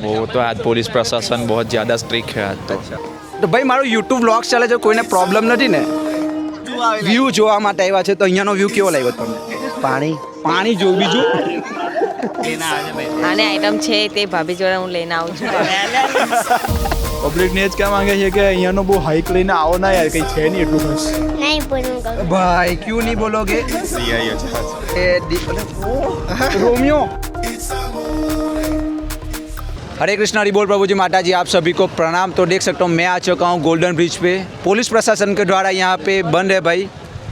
वो तो आज पुलिस प्रशासन बहुत ज़्यादा स्ट्रिक्ट है आज તો ભાઈ મારું યુટ્યુબ વ્લોગ્સ ચાલે છે, કોઈને પ્રોબ્લેમ નથી ને? વ્યૂ જોવા માટે આવ્યા છે, તો અહીંયાનો વ્યૂ કેવો લાગ્યો તમને? પાણી જો બીજું આને આઈટમ છે તે ભાભી જોડે હું લઈને આવું છું. પબ્લિકને જ કહેવા માંગે છે કે અહીંયાનો બહુ હાઈક લઈને આવો ના યાર, કંઈ છે નહીં એટલું ખાસ. नहीं बोलूंगा. भाई क्यों नहीं बोलोगे? रोमियो. हरे कृष्ण हरि बोल प्रभु जी माता जी, आप सभी को प्रणाम. तो देख सकता हूँ मैं आ चुका हूँ गोल्डन ब्रिज पे. पुलिस प्रशासन के द्वारा यहाँ पे बंद है भाई.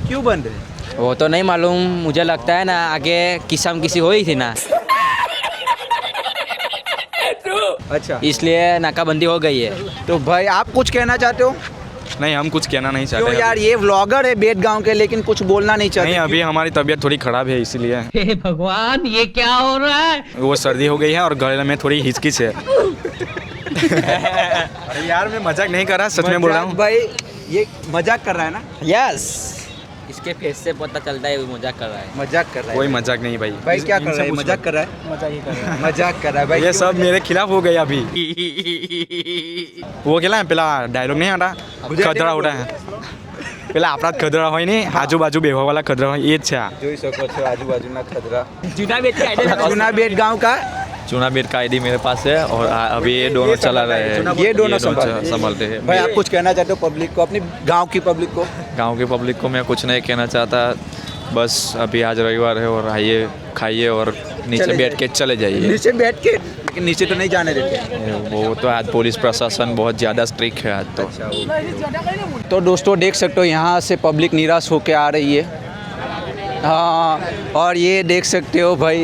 क्यों बंद है? वो तो नहीं मालूम, मुझे लगता है ना आगे किसम किसी हुई थी ना, अच्छा, इसलिए नाकाबंदी हो गई है. तो भाई आप कुछ कहना चाहते हो? नहीं, हम कुछ कहना नहीं क्यों चाहते यार, ये व्लॉगर है बेट गांव के, लेकिन कुछ बोलना नहीं चाहते? नहीं, अभी हमारी तबीयत थोड़ी खराब है इसीलिए. हे भगवान, ये क्या हो रहा है? वो सर्दी हो गई है और गले में थोड़ी हिचकिच है. अरे यार मैं मजाक नहीं कर रहा, सच में बोल रहा हूँ. भाई ये मजाक कर रहा है ना? यस, इसके फेस से पता चलता है वो मजाक कर रहा है. मजाक कर रहा है. कोई मजाक नहीं भाई. भाई क्या कर रहा है? मजाक कर रहा है? मजाक कर रहा है भाई. ये सब मेरे खिलाफ हो गए अभी. वो केला પેલા ડાયલોગ નહીં આટા ખદરા ઉડા પેલા આપણા ખદરા હોય ને આજુબાજુ બેહવા વાળા ખદરા હોય એ જ છે આ. જોઈ શકો છો આજુબાજુના ખદરા. जूना बेच के चुना बेट गांव का चुना बेट का आईडी मेरे पास है और अभी ये दोनों चला रहे हैं. ये दोनों संभालते हैं. भाई आप कुछ कहना चाहते हो पब्लिक को, अपनी गांव की पब्लिक को? गांव के पब्लिक को मैं कुछ नहीं कहना चाहता, बस अभी आज रविवार है और आइए खाइए और नीचे चले बैठ के चले जाइए. नीचे बैठ के, लेकिन नीचे तो नहीं जाने देते. वो तो आज पुलिस प्रशासन बहुत ज़्यादा स्ट्रिक्ट है आज तो. तो दोस्तों देख सकते हो यहाँ से पब्लिक निराश होके आ रही है. हाँ, और ये देख सकते हो भाई,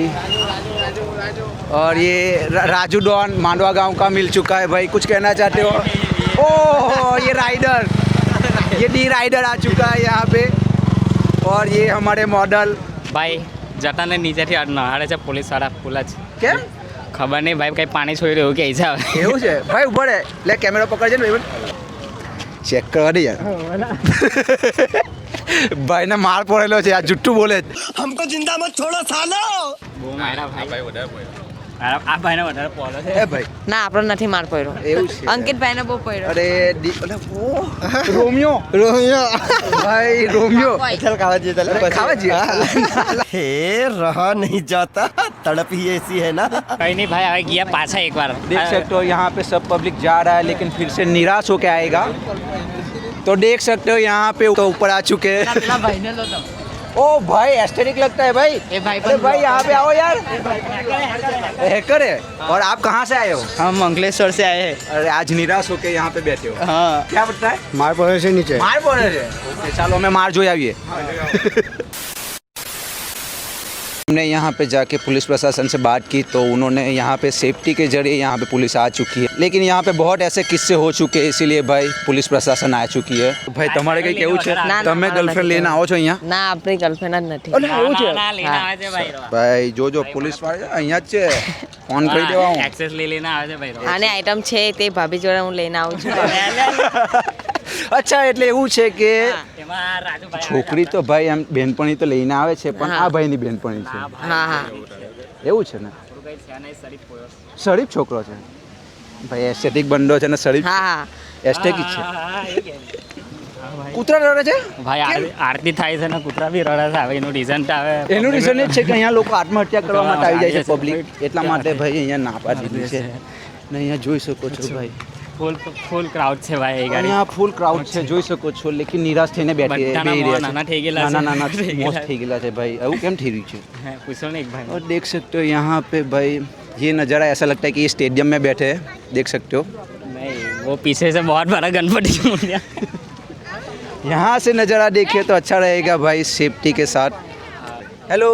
और ये राजू डॉन मांडवा गांव का मिल चुका है भाई. कुछ कहना चाहते हो? ओह, ये राइडर, ये डी राइडर आ चुका है यहाँ पे. और ये हमारे मॉडल ભાઈ જતાને નીચેથી નહાડે છે પોલીસવાળા ફૂલ જ કેમ? ખબર નહીં ભાઈ કંઈ પાણી છોડી રહ્યું કે ઈજા એવું છે ભાઈ? ઉભો રે, લે કેમેરા પકડજે ને ભાઈ, ચેક કરવા દે યાર. ભાઈને માર પડેલો છે, આ જુઠ્ઠું બોલે છે. બહુ માર્યા ભાઈ. આ ભાઈને વધારે પોલો છે. એ ભાઈ ના, આપણો નથી માર પડ્યો. એવું છે? અંકિતભાઈને બહુ પડ્યો. અરે રોમિયો, રોમિયો ભાઈ, રોમિયો चल खावा जी, चल ખાવા જઈએ. हे रहा नहीं जाता, तड़प ही ऐसी है ना. કંઈ નહીં ભાઈ, હવે ગયા પાછા એકવાર. देख सकते हो यहाँ पे सब पब्लिक जा रहा है, लेकिन फिर से निराश होके आएगा. तो देख सकते हो यहाँ पे ऊपर आ चुके हैं. પેલા ભાઈને લો તમે. ओ भाई एस्थेटिक लगता है भाई. ए भाई, अरे भाई यहाँ पे आओ यार. हैकर है. और आप कहाँ से आए हो? हम मंगलेश्वर से आए हैं. अरे आज निराश होके यहाँ पे बैठे हो. हाँ, क्या बताए? मार पड़े से नीचे. मार पड़े थे. ओके, चलो हमें मार जो आइए. हमने यहाँ पे जाके पुलिस प्रशासन से बात की, तो उन्होंने यहाँ पे सेफ्टी के जरिए यहाँ पे पुलिस आ चुकी है, लेकिन यहाँ पे बहुत ऐसे किस्से हो चुके हैं, इसीलिए भाई पुलिस प्रशासन आ चुकी है. भाई તમારે કઈ કેવું છે? ના, તમે મારે ગર્લફ્રેન્ડ લઈને આવો છો અહીંયા? ના, આપણી ગર્લફ્રેન્ડ જ નથી. અલે આવું છે લઈને આવે છે ભાઈ. ભાઈ, જોજો પુલિસ વાળા અહીંયા જ છે, ફોન કરી દેવા હું. એક્સેસ લઈને આવે છે ભાઈ. આને આઈટમ છે તે ભાભી જોડે હું લઈને આવું છું. અચ્છા, એટલે એવું છે કે એમાં રાજુભાઈ છોકરી તો ભાઈ એમ બેનપણી તો લઈને આવે છે, પણ હા. આ ભાઈની બેનપણી છે. હા હા, એવું છે ને? કંઈ છે નહીં, શરીફ પોયો. શરીફ છોકરો છે ભાઈ, એસ્થેટિક બંડો છે ને શરીફ હા હા. એસ્થેટિક છે. હા, એ કે. કૂતરા રડે છે ભાઈ આરતી થાય છે ને કૂતરા બી રડે છે. હવે એનું રીઝન તો આવે. એનું રીઝન એ જ છે કે અહીંયા લોકો આત્મહત્યા કરવા માટે આવી જાય છે પબ્લિક, એટલા માટે ભાઈ અહીંયા ના પાડી દીધી છે. ને અહીંયા જોઈ શકો છો ભાઈ, ફૂલ ક્રાઉડ છે ભાઈ એ ગાડી. અહીંયા ફૂલ ક્રાઉડ છે, જોઈ શકો છો, લેકિન નિરાશ થઈને બેઠી બધાના બેહી મોં રહ્યા નાના છે. થઈ ગયેલા છે. નાના થઈ ગયેલા મોસ્ટ થઈ ગયેલા છે ભાઈ. એવું કેમ થઈ રહ્યું છે? હે, પૂછો ને એક ભાઈ. और देख सकते हो यहाँ पे भाई ये नज़ारा ऐसा लगता है कि ये स्टेडियम में बैठे हैं, देख सकते हो. नहीं, वो पीछे से बहुत बड़ा गणपति की मूर्तियाँ. यहाँ से नज़ारा देखिए तो अच्छा रहेगा भाई, सेफ्टी के साथ. हेलो,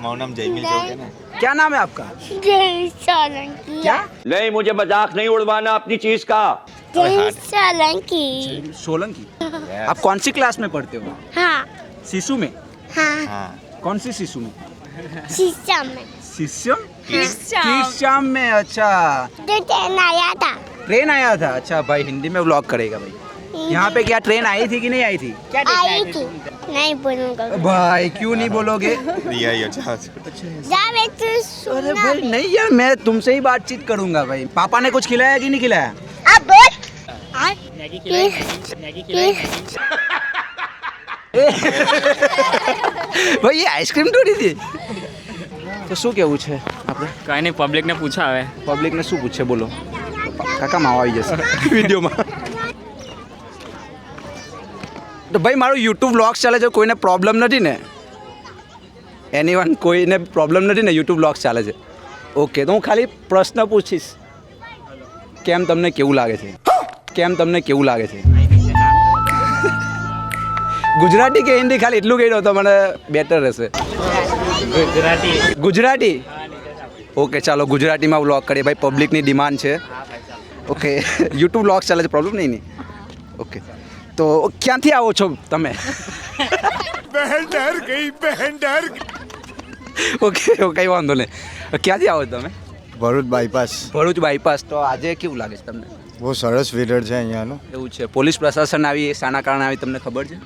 मौनम जयमिल जोगे ना. क्या नाम है आपका? सोलंकी. क्या? नहीं, मुझे मजाक नहीं उड़वाना अपनी चीज का. सोलंकी. सोलंकी. आप कौन सी क्लास में पढ़ते हो? हाँ शिशु में? हाँ, कौन सी शिशु में? शीशम में. शिष्यम? क्रिश्चियम में. अच्छा, जो ट्रेन आया था. ट्रेन आया था. अच्छा भाई, हिंदी में व्लॉग करेगा भाई. यहाँ पे क्या ट्रेन आई थी कि नहीं आई थी? आई थी नहीं बोलूंगा भाई क्यों नहीं बोलोगे? जा मैं तू अरे सुना भाई नहीं यार, मैं तुमसे ही बातचीत करूंगा भाई। पापा ने कुछ खिलाया कि नहीं खिलाया? अब बोल ભાઈ એ આઈસ્ક્રીમ તોડી હતી તો શું કેવું છે આપણે? કાંઈ નહીં પબ્લિકને પૂછા હવે પબ્લિકને શું પૂછે બોલો? કાકા માવા આવી જશે વિડીયોમાં. તો ભાઈ મારું યુટ્યુબ વ્લોગ્સ ચાલે છે, કોઈને પ્રોબ્લેમ નથી ને? એનીવન કોઈને પ્રોબ્લેમ નથી ને? યુટ્યુબ વ્લોગ્સ ચાલે છે ઓકે. તો હું ખાલી પ્રશ્ન પૂછીશ, કેમ તમને કેવું લાગે છે? કેમ તમને કેવું લાગે છે? ગુજરાતી કે હિન્દી? ખાલી એટલું કહી દો તો મને બેટર રહેશે. ગુજરાતી ઓકે ચાલો ગુજરાતીમાં વ્લોગ કરીએ ભાઈ, પબ્લિકની ડિમાન્ડ છે. ઓકે યુટ્યુબ વ્લોગ ચાલે છે, પ્રોબ્લેમ નહીં ને? ઓકે તો ક્યાંથી આવો છો તમે? ઓકે કંઈ વાંધો નહીં. ક્યાંથી આવો છો તમે? ભરૂચ બાયપાસ. ભરૂચ બાયપાસ. તો આજે કેવું લાગે છે તમને? બહુ સરસ વિડર છે અહીંયાનું. એવું છે, પોલીસ પ્રશાસન આવી શાના કારણે આવી તમને ખબર છે?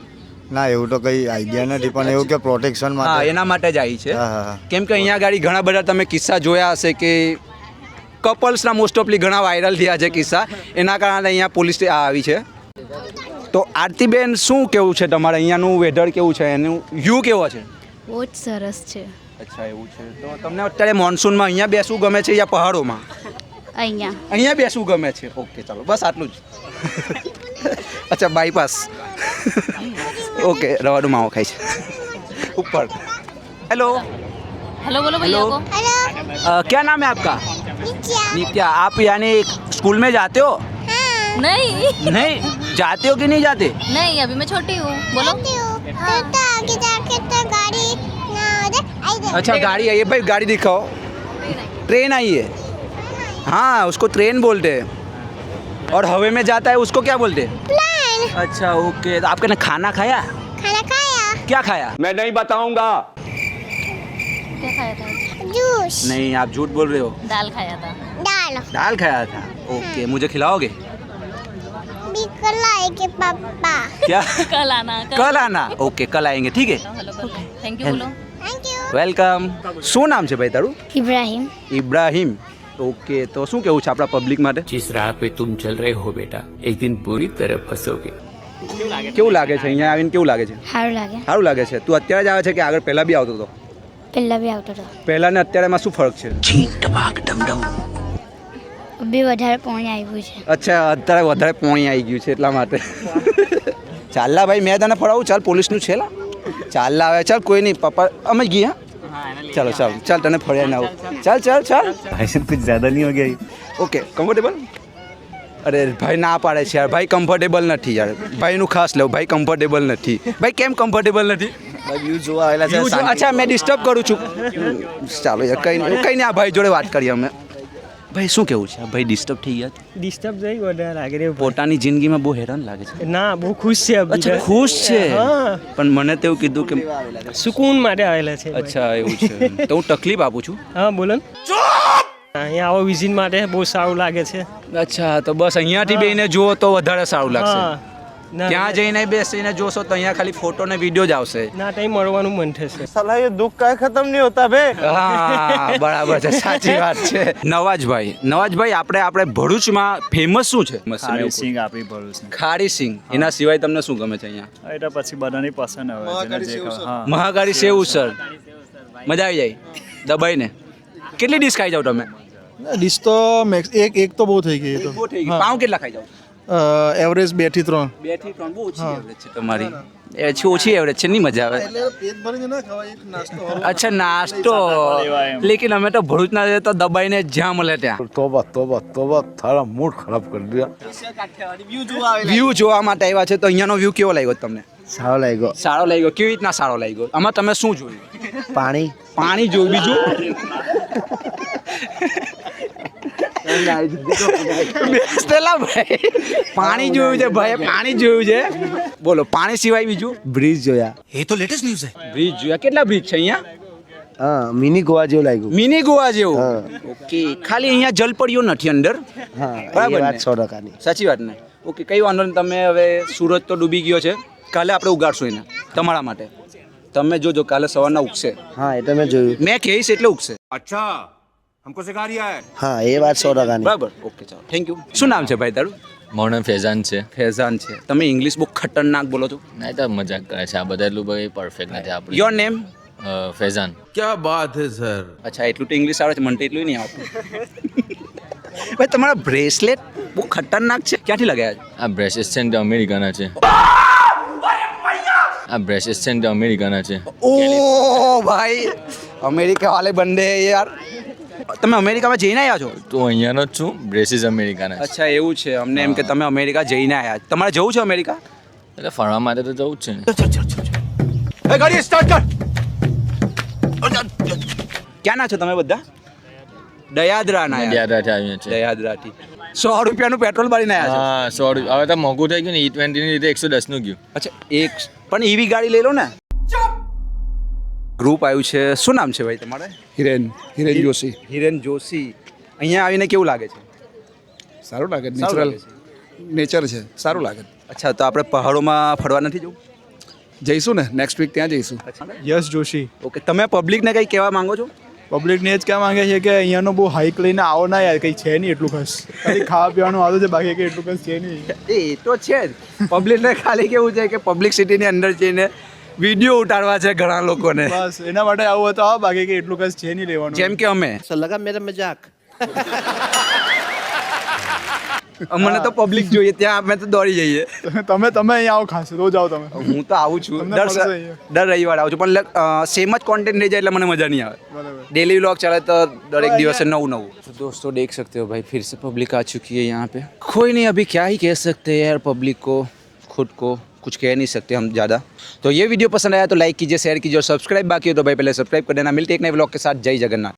ના એવું તો કંઈ આઈડિયા નથી, પણ એવું કે પ્રોટેક્શન હા માટે. એના માટે જ આવી છે. હા, હા, હા. કેમ કે અહીંયા આગળ ઘણા બધા તમે કિસ્સા જોયા હશે કે કપલ્સના મોસ્ટ ઓફલી ઘણા વાયરલ થયા છે કિસ્સા, એના કારણે અહીંયા પોલીસ આવી છે. તો આરતીબેન શું કેવું છે તમારે? અહીંયાનું વેધર કેવું છે, એનું વ્યૂ કેવો છે? બહુ જ સરસ છે અચ્છા એવું છે. તો તમને અત્યારે મોન્સૂનમાં અહીંયા બેસવું ગમે છે યા પહાડોમાં? અહીંયા બેસવું ગમે છે. ઓકે ચાલો બસ આટલું જ. અચ્છા બાયપાસ ओके रवाडू माओ खाई ऊपर. हेलो हेलो बोलो भैया को क्या नाम है आपका? नित्या. आप यानी स्कूल में जाते हो? नहीं नहीं जाते हो कि नहीं जाते? नहीं अभी मैं छोटी हूँ बोलो आगे जाके तो गाड़ी ना उधर अच्छा गाड़ी आई है भाई, गाड़ी दिखाओ. ट्रेन आई है. हाँ उसको ट्रेन बोलते हैं. और हवा में जाता है उसको क्या बोलते हैं? प्लेन. अच्छा ओके. तो आपने खाना खाया? खाना खाया क्या खाया? मैं नहीं बताऊंगा. क्या खाया था? जूस नहीं आप झूठ बोल रहे हो. दाल खाया था दाल दाल खाया था. ओके मुझे खिलाओगे? बिकल आएंगे पापा. क्या? कल आना कल आना. ओके कल आएंगे ठीक है. थैंक यू बोलो थैंक यू. વેલકમ. શું નામ છે ભાઈ તારું? इब्राहिम. ઇબ્રાહિમ. ઓકે તો શું કેવું છે આપણા પબ્લિક માટે? जिस राह पे तुम चल रहे हो बेटा एक दिन बुरी तरह फंसोगे. કેવું લાગે છે અહીંયા આવીને? કેવું લાગે છે? સારું લાગે. સારું લાગે છે. તું અત્યારે જ આવે છે કે આગળ પહેલા બી આવતો હતો? પહેલા બી આવતો હતો. પહેલા ને અત્યારેમાં શું ફરક છે? બી વધારે પાણી આવ્યું છે. અચ્છા અત્યારે વધારે પાણી આવી ગયું છે એટલા માટે. ચાલલા ભાઈ મેં તને ફરાવું. ચાલ પોલીસનું છે લા. ચાલલા આવે. ચાલ કોઈ નહીં પપ્પા અમે ગયા. ચાલો ચાલ ચાલ તને ફર્યા ના આવું. ચાલ ચાલ ચાલ. ऐसे कुछ ज़्यादा नहीं हो गया. Okay comfortable? અરે ભાઈ ના પાડે છે યાર. ભાઈ કમ્ફર્ટેબલ નથી યાર. ભાઈનું ખાસ લેવું. ભાઈ કમ્ફર્ટેબલ નથી. ભાઈ કેમ કમ્ફર્ટેબલ નથી? વ્યૂ જોવા આવેલા છે. અચ્છા મેં ડિસ્ટર્બ કરું છું. ચાલો યાર કંઈ નહીં આ ભાઈ જોડે વાત કરીએ અમે. ભાઈ શું કેવું છે? ભાઈ ડિસ્ટર્બ થઈ ગયા? ડિસ્ટર્બ થઈ વધારે લાગે રે. પોતાની જિંદગીમાં બહુ હેરાન લાગે છે? ના બહુ ખુશ છે. અચ્છા ખુશ છે. હા પણ મને તો એવું કીધું કે સુકૂન માટે આવેલા છે. અચ્છા એવું છે. તો હું તકલીફ આપું છું. હા બોલો ને. અહીંયા આવો વિઝિટ માટે બહુ સારું લાગે છે. અચ્છા તો બસ અહીંયાથી બેસીને જુઓ તો વધારે સારું લાગશે. હા ના ત્યાં જઈને બેસીને જોશો તો અહીંયા ખાલી ફોટો ને વિડીયો જ આવશે. ના ટાઈમ મળવાનું મન થશે. साला ये दुख का खत्म नहीं होता बे. હા બરાબર છે સાચી વાત છે. નવાજભાઈ આપણે ભરૂચમાં ફેમસ શું છે? ખારી સિંગ આપણી ભરૂચની. ખારી સિંગ. એના સિવાય તમને શું ગમે છે અહીંયા? એટલે પછી બધાની પસંદ હવે જેને જે હા. મહાકાળી સેવ સર મજા આવી જાય દબાઈને. કેટલી ડીશ ખાઈ જાવ તમે? ડિશ તો મેક્સ એક તો બહુ થઈ ગઈ એ તો. પાઉં કેટલા ખાઈ જાવ? એવરેજ 2 થી 3. 2 થી 3 બહુ ઓછી એવરેજ છે તમારી. ઓછી એવરેજ છે નહીં મજા આવે. પેટ ભરીને ના ખવાય એક નાસ્તો. અચ્છા નાસ્તો. લેકિન અમે તો ભરૂચના છે તો દબાઈને જ્યાં મળે ત્યાં. તોબા તોબા તોબા તારા મૂડ ખરાબ કરી દિયા. વ્યૂ જોવા માટે આવ્યા છે તો અહીંયાનો વ્યૂ કેવો લાગ્યો તમને? સારો લાગ્યો. સારો લાગ્યો. કેવી રીતના સારો લાગ્યો? આમાં તમે શું જોયું? પાણી પાણી જોયું. બીજું બેસેલા ભાઈ પાણી જોયું છે ભાઈ. પાણી જોયું છે. બોલો પાણી સિવાય બીજું? બ્રિજ જોયા. એ તો લેટેસ્ટ ન્યૂઝ છે. બ્રિજ જોયા. કેટલા બ્રિજ છે અહીંયા? હા મિની ગોવા જેવું લાગ્યું. મિની ગોવા જેવું. ઓકે ખાલી અહીંયા જલપરીઓ નથી અંદર. હા બરાબર એ ને? વાત 100%ની. સાચી વાત ને? ઓકે કંઈ વાંધો નહીં. તમે હવે સૂરજ તો ડૂબી ગયો છે, કાલે આપણે ઉગાડશું એને તમારા માટે. તમે જોજો કાલે સવારના ઉગશે. हाँ ये तो मैं जो મેં કહીશ એટલે ઉગશે. अच्छा हमको सिखा रिया है हाँ ये बात 100% બરાબર, ઓકે ચાલો થેન્ક યુ. શું નામ છે ભાઈ તારું? મારું નામ ફેઝાન છે. ફેઝાન છે. તમે ઇંગ્લિશ બહુ ખતરનાક બોલો છો. નહીં તો મજાક કરે છે, આ બધા એટલું બધું પરફેક્ટ નથી આપણું. Your name? ફેઝાન. क्या बात है सर. અચ્છા એટલું તો ઇંગ્લિશ આવડે છે, મને તો એટલું નહીં આવતું. ભાઈ તમારા બ્રેસલેટ બહુ ખતરનાક છે, ક્યાંથી લગાવ્યા છે? આ બ્રેસેસ છે ને તે અમેરિકાના છે. આ બ્રેસેસ છે ને તે અમેરિકાના છે. ओ भाई अमेरिका वाले बंदे हैं यार. તમે અમેરિકામાં જઈને આવ્યા છો? તો અહીંયાનો જ છું, બ્રેસીસ અમેરિકાના છે. અચ્છા એવું છે. અમને એમ કે તમે અમેરિકા જઈને આવ્યા. તમારે જવું છે અમેરિકા? એટલે ફરવા માટે તો જવું જ છે ને. ગાડી સ્ટાર્ટ કર. ક્યાં ના છો તમે બધા? દયાદરાના. યાદાથી આવીએ છીએ. દયાદરાથી 100 રૂપિયાનું પેટ્રોલ ભરીને આવ્યા છો? હા 100 હવે તો મોંઘું થઈ ગયું ને. E20 ની રીતે 110 ગયું. અચ્છા એક પણ ઈવી ગાડી લઈ લો ને. ગ્રુપ આવ્યું છે. શું નામ છે ભાઈ તમારે? હિરેન જોશી. હિરેન જોશી. અહીંયા આવીને કેવું લાગે છે? સારું લાગે, સારું નેચરલ નેચર છે, સારું લાગે. અચ્છા તો આપણે પહાડોમાં ફરવા નથી જવું? જઈશું ને, નેક્સ્ટ વીક ત્યાં જઈશું. યસ જોશી. ઓકે તમે પબ્લિકને કંઈ કહેવા માંગો છો? પબ્લિકને જ કહેવા માંગે છે કે અહીંયાનો બહુ હાઈક લઈને આવો ના યાર, કંઈ છે નહીં એટલું ખાસ. ખાલી ખાવા પીવાનું આવતું છે, બાકી કંઈ એટલું ખાસ છે નહીં. એ તો છે જ. પબ્લિકને ખાલી કેવું છે કે પબ્લિક સિટીની અંદર જઈને વિડીયો ઉતારવા છે ઘણા લોકોને. બસ એના માટે આવું હતું, આવો, બાકી કંઈ એટલું ખાસ છે નહીં લેવાનું. જેમ કે અમે ऐसा लगा मेरा मजाक અમને તો પબ્લિક જોઈએ, ત્યાં અમે તો દોડી જઈએ. તમે અહીંયા આવો ખાસ, રોજ આવો તમે. હું તો આવું છું તમને દર મળશે અહીંયા. દર રવિવારે આવું છું, પણ સેમ જ કોન્ટેન્ટ રહી જાય એટલે મને મજા નહીં આવે. બરાબર. डेली व्लॉग चला तो दर एक दिवस नऊ नऊ. तो दोस्तों देख सकते हो भाई, फिर से पब्लिक आ चुकी है यहाँ पे. कोई नहीं, अभी क्या ही कह सकते हैं यार पब्लिक को, खुद को कुछ कह नहीं सकते हम ज़्यादा. तो ये वीडियो पसंद आया तो लाइक कीजिए, शेयर कीजिए और सब्सक्राइब बाकी हो तो भाई पहले सब्सक्राइब कर देना. मिलते एक नए व्लॉग के साथ. जय जगन्नाथ.